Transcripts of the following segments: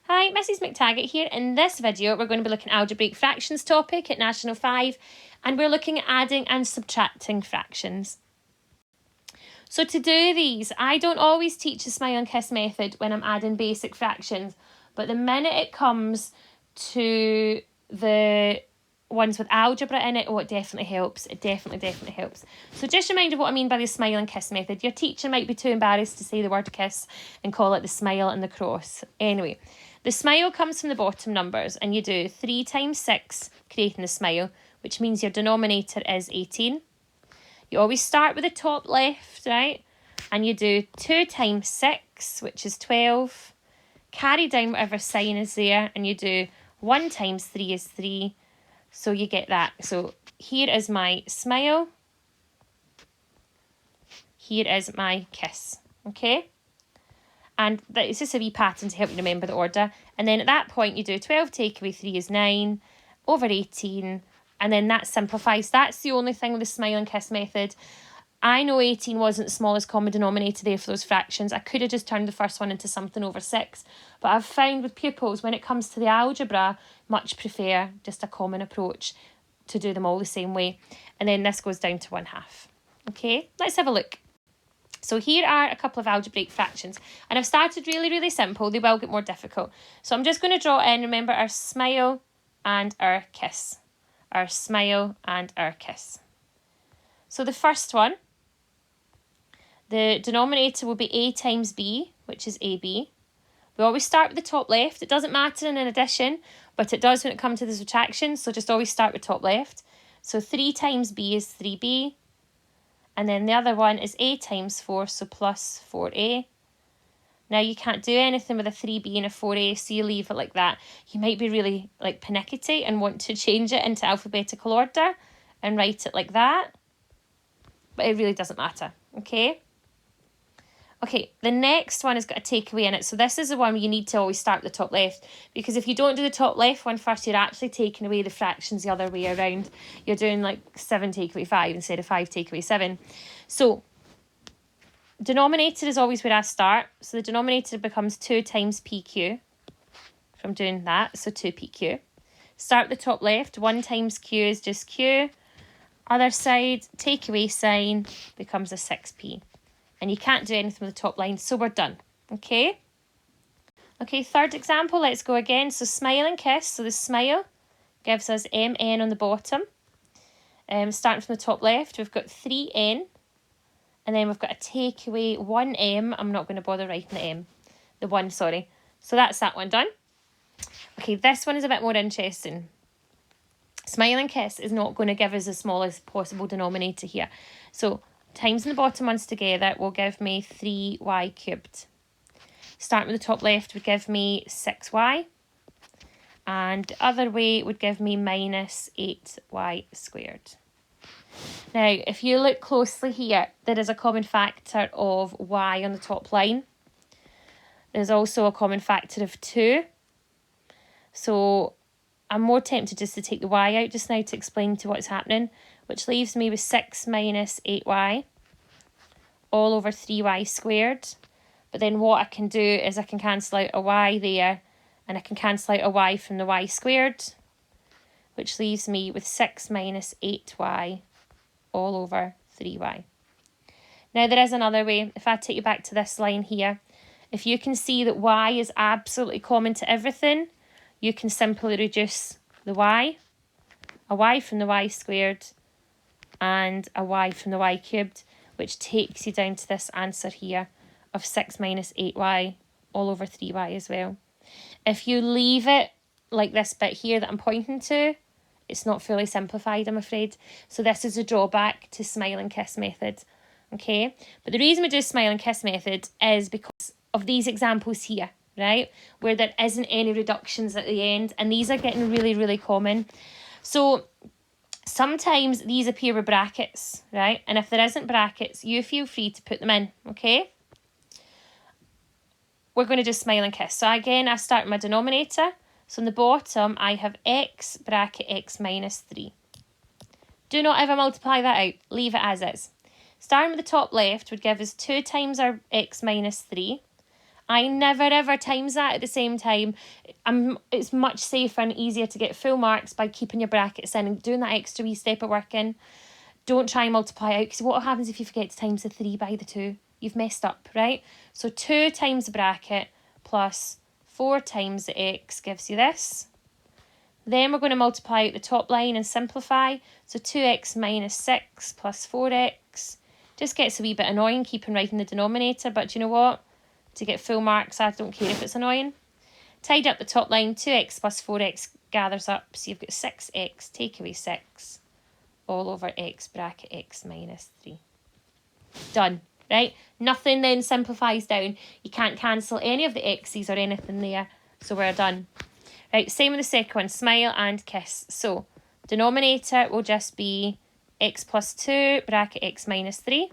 Hi, Mrs McTaggart here. In this video, we're going to be looking at algebraic fractions topic at National 5, and we're looking at adding and subtracting fractions. So to do these, I don't always teach the smile and kiss method when I'm adding basic fractions, but the minute it comes to the ones with algebra in it, it definitely helps. It definitely helps. So just a reminder of what I mean by the smile and kiss method. Your teacher might be too embarrassed to say the word kiss and call it the smile and the cross. Anyway, the smile comes from the bottom numbers, and you do 3 times 6, creating the smile, which means your denominator is 18. You always start with the top left, right? And you do 2 times 6, which is 12. Carry down whatever sign is there, and you do 1 times 3 is 3. So you get that. So here is my smile. Here is my kiss. Okay? And it's just a wee pattern to help you remember the order. And then at that point, you do 12 take away 3 is 9 over 18. And then that simplifies. That's the only thing with the smile and kiss method. I know 18 wasn't the smallest common denominator there for those fractions. I could have just turned the first one into something over 6. But I've found with pupils, when it comes to the algebra, much prefer just a common approach to do them all the same way. And then this goes down to 1/2. Okay, let's have a look. So here are a couple of algebraic fractions. And I've started really simple. They will get more difficult. So I'm just going to draw in, remember, our smile and our kiss. Our smile and our kiss. So the first one, the denominator will be a times b, which is ab. We always start with the top left. It doesn't matter in an addition, but it does when it comes to the subtraction. So just always start with top left. So 3 times b is 3b. And then the other one is a times 4, so plus 4a. Now you can't do anything with a 3b and a 4a, so you leave it like that. You might be really panicky and want to change it into alphabetical order and write it like that. But it really doesn't matter, okay? Okay, the next one has got a takeaway in it. So this is the one where you need to always start with the top left, because if you don't do the top left one first, you're actually taking away the fractions the other way around. You're doing 7 take away 5 instead of 5 take away 7. So denominator is always where I start. So the denominator becomes 2 times pq from doing that. So 2pq. Start with the top left. 1 times q is just q. Other side, take away sign becomes a 6p. And you can't do anything with the top line, so we're done. Okay? Okay, third example, let's go again. So smile and kiss. So the smile gives us mn on the bottom. Starting from the top left, we've got 3n. And then we've got a takeaway 1m. I'm not going to bother writing the m. The 1, sorry. So that's that one done. Okay, this one is a bit more interesting. Smile and kiss is not going to give us the smallest possible denominator here. So times in the bottom ones together will give me 3y cubed. Starting with the top left would give me 6y. And the other way would give me minus 8y squared. Now, if you look closely here, there is a common factor of y on the top line. There's also a common factor of 2. So I'm more tempted just to take the y out just now to explain to what's happening, which leaves me with 6 minus 8y all over 3y squared. But then what I can do is I can cancel out a y there, and I can cancel out a y from the y squared, which leaves me with 6 minus 8y all over 3y. Now there is another way. If I take you back to this line here, if you can see that y is absolutely common to everything, you can simply reduce the y, a y from the y squared, and a y from the y cubed, which takes you down to this answer here of 6 minus 8y all over 3y as well. If you leave it like this bit here that I'm pointing to, it's not fully simplified, I'm afraid. So this is a drawback to smile and kiss method, okay? But the reason we do smile and kiss method is because of these examples here, right? Where there isn't any reductions at the end, and these are getting really common. So sometimes these appear with brackets, right? And if there isn't brackets, you feel free to put them in, okay? We're going to just smile and kiss. So again, I start with my denominator. So on the bottom, I have x bracket x minus 3. Do not ever multiply that out. Leave it as is. Starting with the top left would give us 2 times our x minus 3. I never ever times that at the same time. It's much safer and easier to get full marks by keeping your brackets in and doing that extra wee step of work in. Don't try and multiply out, because what happens if you forget to times the 3 by the 2? You've messed up, right? So 2 times the bracket plus 4 times the x gives you this. Then we're going to multiply out the top line and simplify. So 2x minus 6 plus 4x. Just gets a wee bit annoying keeping writing the denominator, but do you know what? To get full marks, I don't care if it's annoying. Tidy up the top line, 2x plus 4x gathers up, so you've got 6x, take away 6, all over x bracket x minus 3. Done, right? Nothing then simplifies down. You can't cancel any of the x's or anything there, so we're done. Right, same with the second one, smile and kiss. So, denominator will just be x plus 2 bracket x minus 3.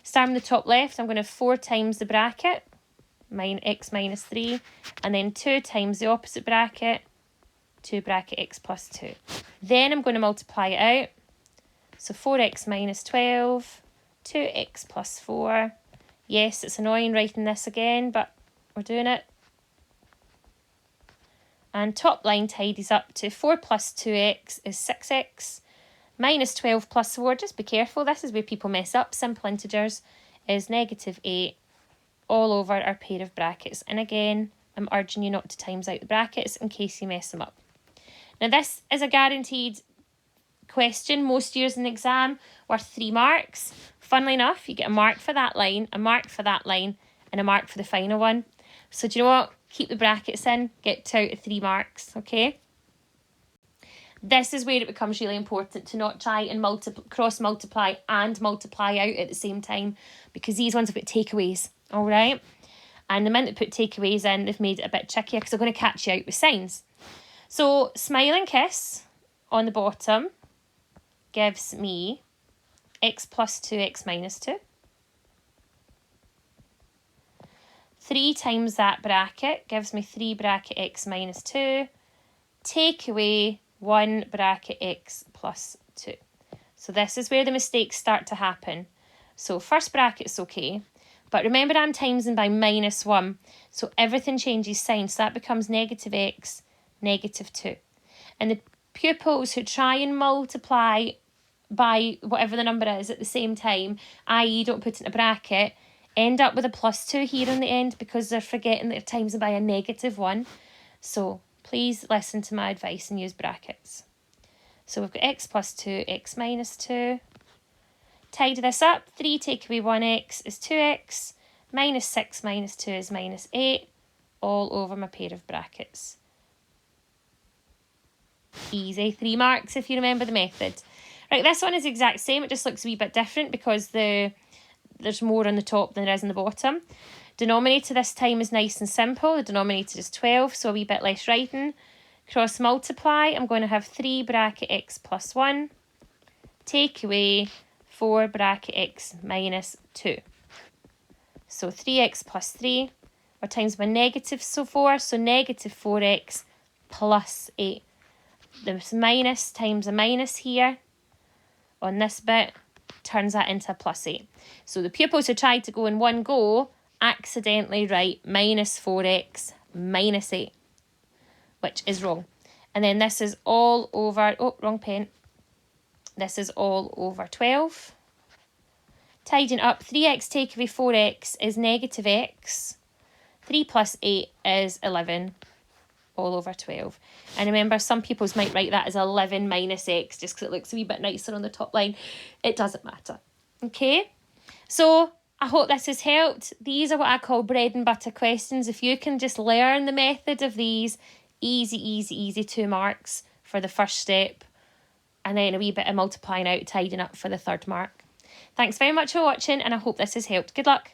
Starting the top left, I'm going to have 4 times the bracket, x minus 3, and then 2 times the opposite bracket, 2 bracket x plus 2. Then I'm going to multiply it out. So 4x minus 12, 2x plus 4. Yes, it's annoying writing this again, but we're doing it. And top line tidies up to 4 plus 2x is 6x. Minus 12 plus 4, just be careful, this is where people mess up. Simple integers is negative 8 all over our pair of brackets. And again, I'm urging you not to times out the brackets in case you mess them up. Now this is a guaranteed question most years in the exam, worth 3 marks. Funnily enough, you get a mark for that line, a mark for that line, and a mark for the final one. So do you know what? Keep the brackets in, get 2 out of 3 marks, okay? This is where it becomes really important to not try and cross multiply and multiply out at the same time, because these ones have got takeaways, all right? And the minute they put takeaways in, they've made it a bit trickier because they're going to catch you out with signs. So smile and kiss on the bottom gives me x plus 2x minus 2. 3 times that bracket gives me 3 bracket x minus 2. Take away 1 bracket x plus 2. So this is where the mistakes start to happen. So first bracket's okay, but remember I'm timesing by minus 1, so everything changes sign, so that becomes negative x, negative 2. And the pupils who try and multiply by whatever the number is at the same time, i.e. don't put it in a bracket, end up with a plus 2 here on the end because they're forgetting that they're timesing by a negative 1. So please listen to my advice and use brackets. So we've got x plus 2, x minus 2. Tidy this up. 3 take away 1x is 2x. Minus 6 minus 2 is minus 8. All over my pair of brackets. Easy. 3 marks if you remember the method. Right, this one is the exact same. It just looks a wee bit different because there's more on the top than there is on the bottom. Denominator this time is nice and simple. The denominator is 12, so a wee bit less writing. Cross multiply, I'm going to have 3 bracket x plus 1. Take away 4 bracket x minus 2. So 3x plus 3, or times by negative 4, so negative 4x plus 8. There's minus times a minus here on this bit turns that into a plus 8. So the pupils who tried to go in one go accidentally write minus 4x minus 8, which is wrong. And then this is all over, oh, wrong pen. This is all over 12. Tidying up, 3x take away 4x is negative x. 3 plus 8 is 11, all over 12. And remember, some pupils might write that as 11 minus x just because it looks a wee bit nicer on the top line. It doesn't matter. Okay? So I hope this has helped. These are what I call bread and butter questions. If you can just learn the method of these, easy 2 marks for the first step. And then a wee bit of multiplying out, tidying up for the 3rd mark. Thanks very much for watching, and I hope this has helped. Good luck.